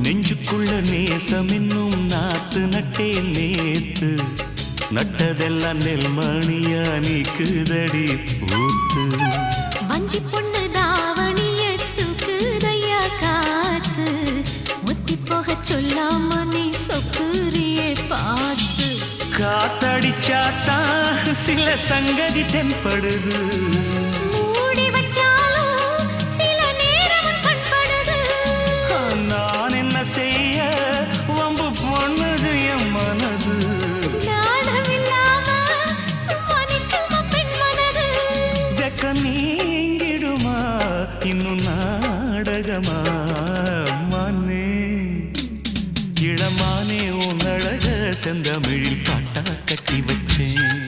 நெஞ்சுக்குள்ள நேசம் இன்னும் நாத்து நட்டே நேத்து நட்டதெல்லாம் நெல்மணியா நீக்குதடி பூத்து வஞ்சி பொண்ணு தாவணிய தூக்குதையா காத்து முத்தி போக சொல்லாம நீ சொக்குரியே பார்த்து காத்தடிச்சாத்தா சில சங்கதி தென்படுது மூடி வச்சாலும் சில நேரம் கண்படுது நான் என்ன செய்ய வம்பு பொண்ணுது என் மனது நாணமில்லாம சும்மா நிற்குமா பெண் மனது வெக்க நீங்கிடுமா இன்னும் நாடகமா மனே இளமானே உன் அழக செந்தமிழில் பாட்டா கட்டி வச்சேன்